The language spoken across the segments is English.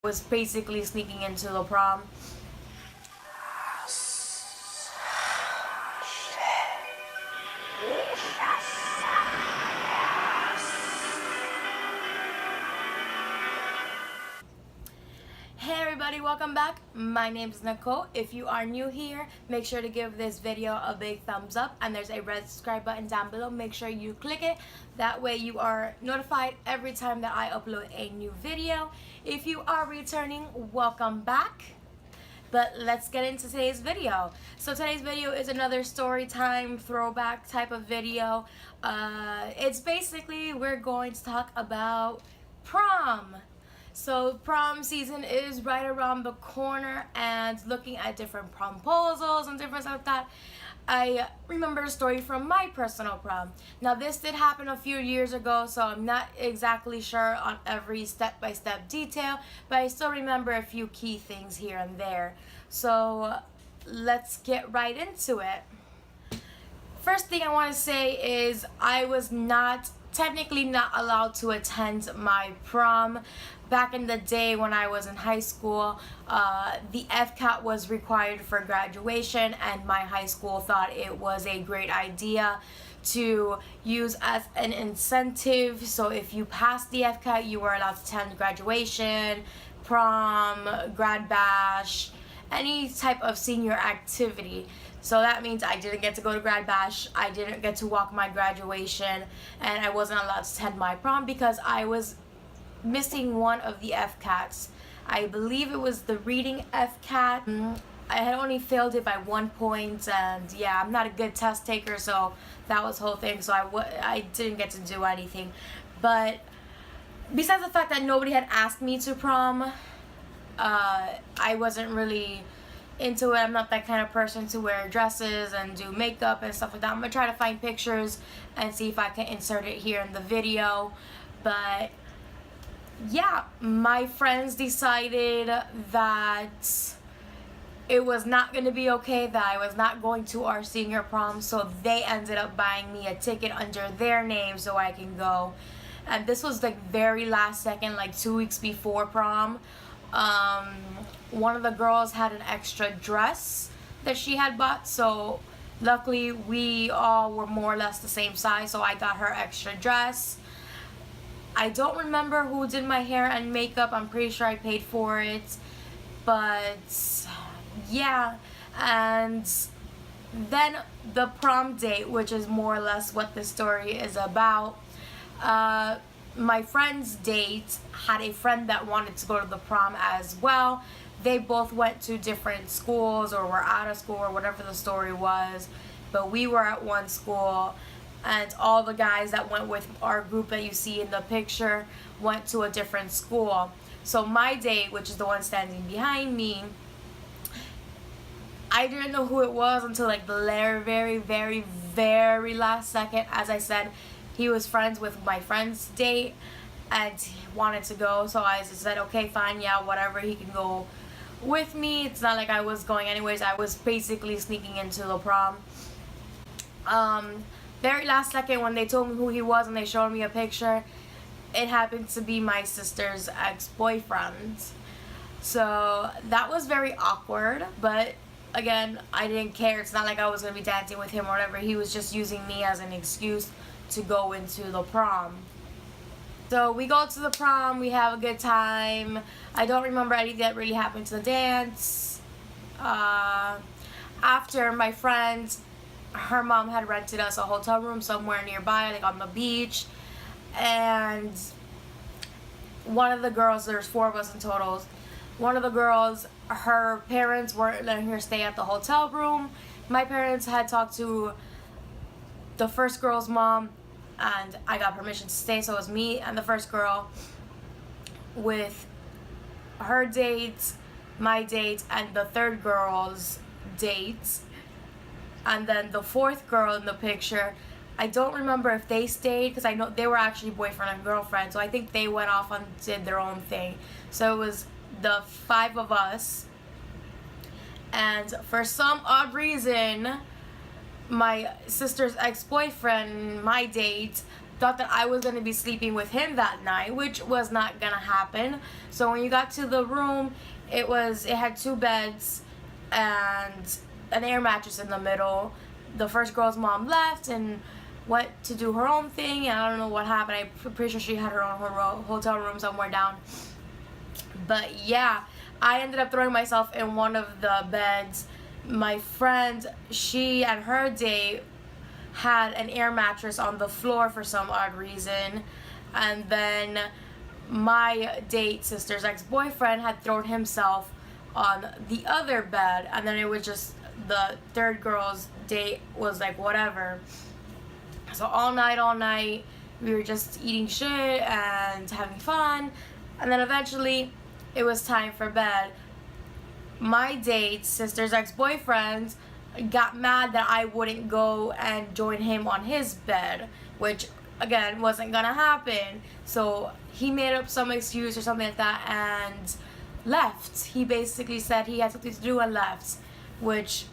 Was basically sneaking into the prom. Hey everybody, welcome back. My name is Nicole. If you are new here, make sure to give this video a big thumbs up, and there's a red subscribe button down below. Make sure you click it. That way you are notified every time that I upload a new video. If you are returning, welcome back. But let's get into today's video. So today's video is another story time throwback type of video. It's basically, we're going to talk about prom. So prom season is right around the corner, and looking at different promposals and different stuff like that, I remember a story from my personal prom. Now this did happen a few years ago, so I'm not exactly sure on every step-by-step detail, but I still remember a few key things here and there. So let's get right into it. First thing I want to say is I was technically not allowed to attend my prom. Back in the day when I was in high school, the FCAT was required for graduation, and my high school thought it was a great idea to use as an incentive. So if you passed the FCAT, you were allowed to attend graduation, prom, grad bash, any type of senior activity. So that means I didn't get to go to grad bash, I didn't get to walk my graduation, and I wasn't allowed to attend my prom because I was missing one of the FCATs. I believe it was the reading FCAT. I had only failed it by 1 point, and yeah, I'm not a good test taker, so that was the whole thing. So I didn't get to do anything. But besides the fact that nobody had asked me to prom, I wasn't really into it. I'm not that kind of person to wear dresses and do makeup and stuff like that. I'm gonna try to find pictures and see if I can insert it here in the video. But yeah, my friends decided that it was not going to be okay, that I was not going to our senior prom, so they ended up buying me a ticket under their name so I can go. And this was like very last second, like 2 weeks before prom. One of the girls had an extra dress that she had bought, so luckily we all were more or less the same size, so I got her extra dress. I don't remember who did my hair and makeup. I'm pretty sure I paid for it. But yeah, and then the prom date, which is more or less what the story is about. My friend's date had a friend that wanted to go to the prom as well. They both went to different schools or were out of school or whatever the story was, but we were at one school. And all the guys that went with our group that you see in the picture went to a different school. So my date, which is the one standing behind me, I didn't know who it was until like the very last second. As I said, he was friends with my friend's date and he wanted to go. So I just said, okay, fine, yeah, whatever, he can go with me. It's not like I was going anyways. I was basically sneaking into the prom. Very last second, when they told me who he was and they showed me a picture, it happened to be my sister's ex-boyfriend. So that was very awkward, but again, I didn't care. It's not like I was going to be dancing with him or whatever. He was just using me as an excuse to go into the prom. So we go to the prom, we have a good time. I don't remember anything that really happened to the dance. After, my friend, her mom had rented us a hotel room somewhere nearby, like on the beach, and one of the girls, there's 4 of us in total, one of the girls, her parents weren't letting her stay at the hotel room. My parents had talked to the first girl's mom and I got permission to stay, so it was me and the first girl with her date, my date, and the third girl's date. And then the 4th girl in the picture, I don't remember if they stayed, because I know they were actually boyfriend and girlfriend, so I think they went off and did their own thing. So it was the 5 of us, and for some odd reason, my sister's ex-boyfriend, my date, thought that I was going to be sleeping with him that night, which was not going to happen. So when you got to the room, it had 2 beds and an air mattress in the middle. The first girl's mom left and went to do her own thing, and I don't know what happened. I'm pretty sure she had her own hotel room somewhere down. But yeah, I ended up throwing myself in one of the beds. My friend, she and her date had an air mattress on the floor for some odd reason, and then my date sister's ex-boyfriend had thrown himself on the other bed, and then it was just the third girl's date was like whatever. So all night we were just eating shit and having fun, and then eventually it was time for bed. My date's sister's ex-boyfriend got mad that I wouldn't go and join him on his bed, which again wasn't gonna happen. So he made up some excuse or something like that and left. He basically said he had something to do and left, which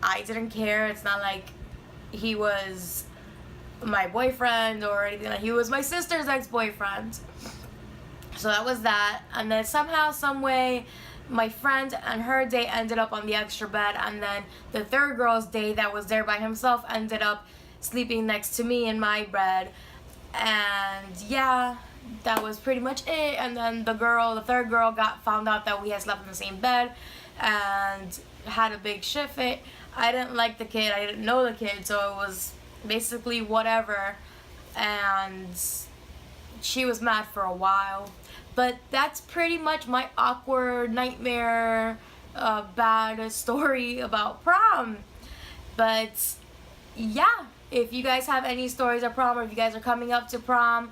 I didn't care. It's not like he was my boyfriend or anything. Like, he was my sister's ex-boyfriend. So that was that. And then somehow, some way, my friend and her date ended up on the extra bed, and then the third girl's date that was there by himself ended up sleeping next to me in my bed. And yeah, that was pretty much it. And then the third girl found out that we had slept in the same bed and had a big shit fit. I didn't like the kid, I didn't know the kid, so it was basically whatever, and she was mad for a while. But that's pretty much my awkward nightmare bad story about prom. But yeah, if you guys have any stories of prom, or if you guys are coming up to prom,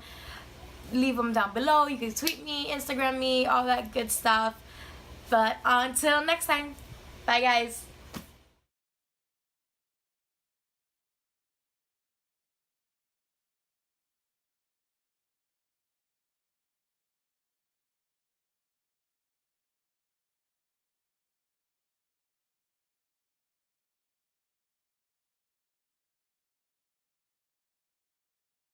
leave them down below. You can tweet me, Instagram me, all that good stuff. But until next time, bye guys.